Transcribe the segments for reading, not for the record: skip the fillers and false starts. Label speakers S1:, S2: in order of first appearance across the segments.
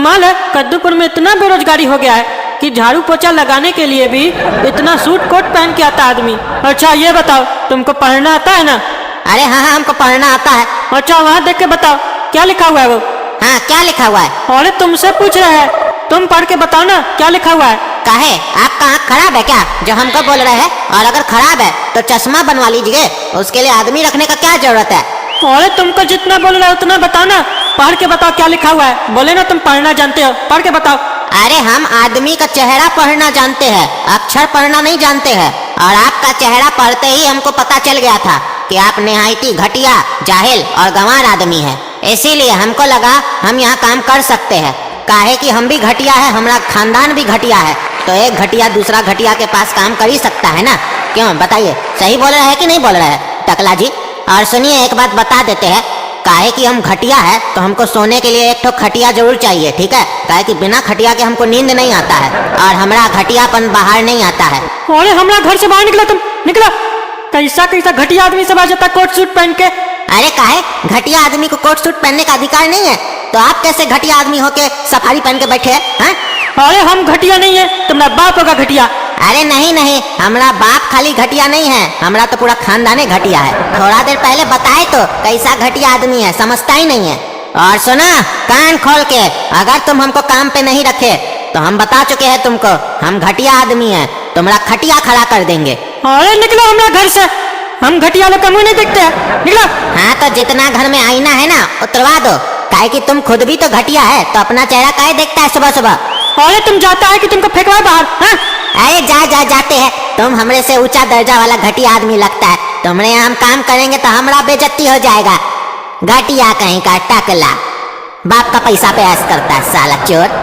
S1: कमाल है, कद्दूपुर में इतना बेरोजगारी हो गया है कि झाड़ू पोछा लगाने के लिए भी इतना सूट कोट पहन के आता आदमी। अच्छा ये बताओ, तुमको पढ़ना आता है ना?
S2: अरे हाँ हाँ, हमको पढ़ना आता है।
S1: अच्छा वहाँ देख के बताओ क्या लिखा हुआ है वो।
S2: हाँ, क्या लिखा हुआ है?
S1: अरे तुमसे पूछ रहे हैं, तुम पढ़ के बताओ ना क्या लिखा हुआ है।
S2: काहे, आपका आँख खराब है क्या जो हमको बोल रहे हैं? और अगर खराब है तो चश्मा बनवा लीजिए, उसके लिए आदमी रखने का क्या जरूरत है?
S1: अरे तुमको जितना बोल रहा है उतना बताओ ना, पढ़ के बताओ क्या लिखा हुआ है। बोले ना तुम पढ़ना जानते हो, पढ़ के बताओ।
S2: अरे हम आदमी का चेहरा पढ़ना जानते हैं, अक्षर पढ़ना नहीं जानते हैं। और आपका चेहरा पढ़ते ही हमको पता चल गया था कि आप निहायती घटिया, जाहिल और गंवार आदमी है। इसीलिए हमको लगा हम यहाँ काम कर सकते हैं। काहे कि हम भी घटिया है, हमारा खानदान भी घटिया है, तो एक घटिया दूसरा घटिया के पास काम कर ही सकता है ना। क्यों बताइए, सही बोल रहे हैं कि नहीं बोल रहे हैं टकला जी? और सुनिए, एक बात बता देते हैं, काहे कि हम घटिया है तो हमको सोने के लिए एक ठो खटिया जरूर चाहिए, ठीक है? काहे कि बिना खटिया के हमको नींद नहीं आता है और हमारा घटियापन बाहर नहीं आता है।
S1: अरे हमारा घर से बाहर निकला, तुम निकला। कैसा कैसा घटिया आदमी सब आ जाता कोट सूट पहन के।
S2: अरे काहे, घटिया आदमी को कोट सूट पहनने का अधिकार नहीं है? तो आप कैसे घटिया आदमी होके सफारी पहन के बैठे हैं?
S1: अरे हम घटिया नहीं है, तुम्हारा बाप होगा घटिया।
S2: अरे नहीं नहीं, हमारा बाप खाली घटिया नहीं है, हमारा तो पूरा खानदान घटिया है। थोड़ा देर पहले बताए तो कैसा घटिया आदमी है, समझता ही नहीं है। और सुना, कान खोल के, अगर तुम हमको काम पे नहीं रखे तो हम बता चुके हैं तुमको, हम घटिया आदमी है, तुम्हारा खटिया खड़ा कर देंगे।
S1: अरे निकलो हमारे घर से, हम घटिया लोग का मुँह नहीं देखते हैं, निकलो।
S2: हाँ तो जितना घर में आईना है ना उतरवा दो, काहे कि तुम खुद भी तो घटिया है, तो अपना चेहरा काहे देखता है सुबह सुबह?
S1: अरे तुम जाता है कि तुमको फेंकवा बाहर? हाँ?
S2: अरे जाते हैं, तुम हमरे से ऊंचा दर्जा वाला घटिया आदमी लगता है। तुमरे यहाँ हम काम करेंगे तो हमारा बेइज्जती हो जाएगा। घटिया कहीं का टकला, बाप का पैसा पे ऐश करता है साला चोर।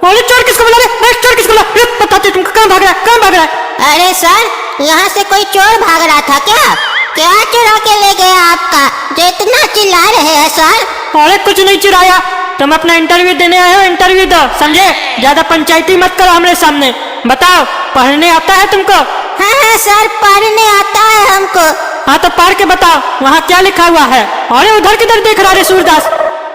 S1: अरे चोर किसको बुला रहे? चोर किसको बुला रहे? बताते तुमको, कहाँ भाग रहा है, कहाँ भाग रहा है?
S2: अरे सर, यहाँ से कोई चोर भाग रहा था क्या? क्या चुरा के ले गया आपका जो इतना चिल्ला रहे हैं सर?
S1: अरे कुछ नहीं चुराया, तुम अपना इंटरव्यू देने आए हो, इंटरव्यू दो, समझे? ज्यादा पंचायती मत करो हमारे सामने। बताओ, पढ़ने आता है तुमको?
S2: हाँ सर, पढ़ने आता है हमको।
S1: हाँ तो पढ़ के बताओ वहाँ क्या लिखा हुआ है। अरे उधर किधर देख रहा है सूरदास?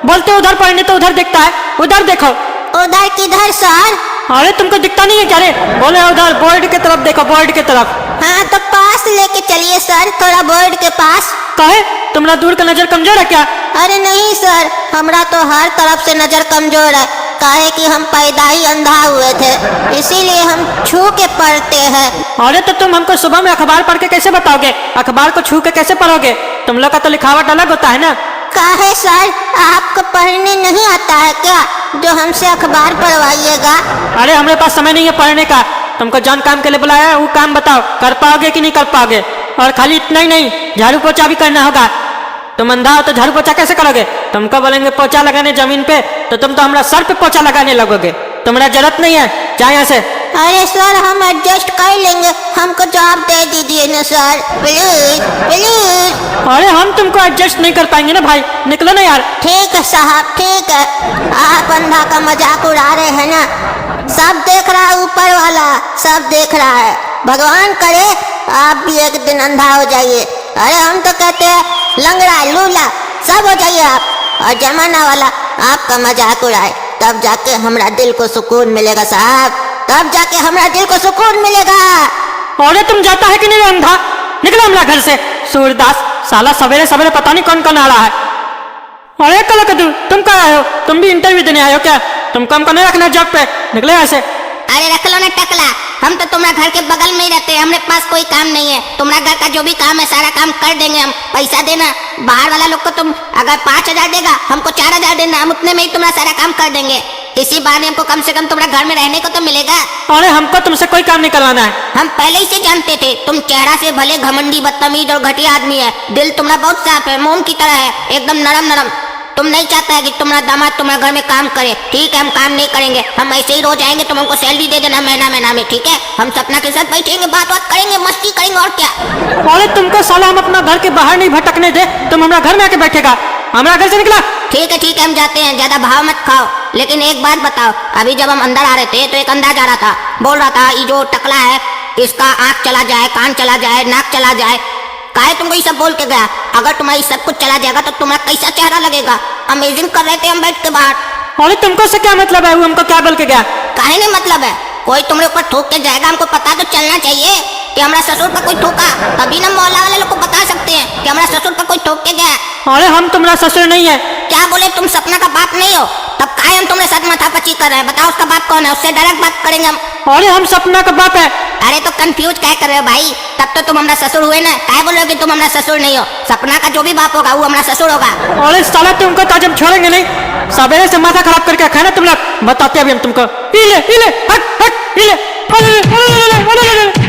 S1: बोलते उधर पढ़ने तो उधर देखता है, उधर देखो।
S2: उधर किधर सर?
S1: अरे तुमको दिखता नहीं है क्या रे? बोले उधर बोर्ड के तरफ देखो, बोर्ड के तरफ।
S2: हाँ तो पास लेके चलिए सर, थोड़ा बोर्ड के पास।
S1: कहे तुम्हारा दूर का नजर कमजोर है क्या?
S2: अरे नहीं सर, हमरा तो हर तरफ से नजर कमजोर है। काहे कि हम पैदा ही अंधा हुए थे, इसीलिए हम छू के पढ़ते हैं।
S1: अरे तो तुम हमको सुबह में अखबार पढ़ के कैसे बताओगे? अखबार को छू के कैसे पढ़ोगे? तुम लोग का तो लिखावट अलग होता है ना।
S2: काहे सर, आपको पढ़ने नहीं आता है क्या जो हमसे अखबार पढ़वाइएगा?
S1: अरे हमारे पास समय नहीं है पढ़ने का, तुमको जौन काम के लिए बुलाया है वो काम बताओ, कर पाओगे कि नहीं कर पाओगे? और खाली इतना ही नहीं, झाड़ू पोछा भी करना होगा। तुम अंधा हो तो झाड़ू पोछा कैसे करोगे? तुमको बोलेंगे पोछा लगाने जमीन पे तो तुम तो हमारा सर पे पोछा लगाने लगोगे। तुम्हारा जरूरत नहीं है, जा यहाँ से।
S2: अरे सर, हम एडजस्ट कर लेंगे, हमको जॉब दे दीजिए ना सर, प्लीज प्लीज।
S1: अरे हम तुमको एडजस्ट नहीं कर पाएंगे ना भाई, निकलो ना यार।
S2: ठीक है साहब, ठीक है। आप अंधा का मजाक उड़ा रहे हैं ना, सब देख रहा है, ऊपर वाला सब देख रहा है। भगवान करे आप भी एक दिन अंधा हो जाइए। अरे हम तो कहते हैं लंगड़ा लूला सब हो जाइए आप, और जमाना वाला आपका मजाक उड़ाए, तब जाके हमारा दिल को सुकून मिलेगा साहब, तब जाके हमारा दिल को सुकून मिलेगा।
S1: अरे तुम जाता है कि नहीं अंधा? निकलो हमारा घर से। सूरदास साला सवेरे सवेरे पता नहीं कौन कौन आ रहा है। अरे कल कदू, तुम कहाँ आए हो? तुम भी इंटरव्यू देने आए हो क्या? तुमको हमको नहीं रखना जॉब पे, निकले ऐसे।
S2: अरे रख लो ना टकला, हम तो तुम्हारा घर के बगल में ही रहते हैं, हमारे पास कोई काम नहीं है। तुम्हारा घर का जो भी काम है सारा काम कर देंगे हम, पैसा देना। बाहर वाला लोग को तुम अगर 5,000 देगा, हमको 4,000 देना, हम उतने में ही तुम्हारा सारा काम कर देंगे। इसी बहाने हमको कम से कम तुम्हारा घर में रहने को तो मिलेगा।
S1: अरे हमको तुमसे कोई काम नहीं करवाना है।
S2: हम पहले ही से जानते थे, तुम चेहरा से भले घमंडी, बदतमीज और घटिया आदमी है, दिल तुम्हारा बहुत साफ है, मोम की तरह है, एकदम नरम नरम। तुम नहीं चाहता है कि तुम्हारा दामाद तुम्हारे घर में काम करे। ठीक है, हम काम नहीं करेंगे, हम ऐसे ही रोज आएंगे, तुम हमको सैलरी दे देना महीना महीना में, ठीक है? हम सपना के साथ बैठेंगे, बात बात करेंगे, मस्ती करेंगे, और क्या।
S1: अरे तुमको साला हम अपना घर के बाहर नहीं भटकने दे, तुम हमारा घर में आके बैठेगा, हमारा घर से निकला।
S2: ठीक है, हम जाते हैं, ज्यादा भाव मत खाओ। लेकिन एक बात बताओ, अभी जब हम अंदर आ रहे थे तो एक अंधा जा रहा था, बोल रहा था ये जो टकला है इसका आँख चला जाए, कान चला जाए, नाक चला जाए। काहे तुमको ये सब बोल के गया? अगर तुम्हारी सब कुछ चला जाएगा तो तुम्हारा कैसा चेहरा लगेगा? अमेजिंग कर रहे थे हम बैठ के बाहर।
S1: अरे तुमको से क्या मतलब है? वो हमको क्या बोल के गया?
S2: काहे नहीं मतलब है? कोई तुम्हारे ऊपर थूक के जाएगा, हमको पता तो चलना चाहिए कि हमारा ससुर का कोई थूका, तभी ना मोहल्ला वाले लोग को बता सकते हैं कि हमारा ससुर का कोई थूक के गया।
S1: अरे हम तुम्हारा ससुर नहीं है।
S2: क्या बोले? तुम सपना का बाप नहीं हो? तब काहे हम तुम्हारे साथ माथापच्ची कर रहे हैं? बताओ उसका बाप कौन है, उससे डायरेक्ट बात करेंगे हम।
S1: अरे हम सपना का बाप है।
S2: अरे तो कंफ्यूज क्या कर रहे हो भाई? तब तो तुम हमारा ससुर हुए ना, काहे बोल रहे हो कि तुम हमारा ससुर नहीं हो? सपना का जो भी बाप होगा वो हमारा ससुर होगा।
S1: अरे साला तुमको तो आज हम छोड़ेंगे नहीं। सवेरे से माथा खराब करके खाना तुम लोग, बताते अभी हम तुमको। इले इले हट हट इले, अरे अरे अरे अरे अरे अरे।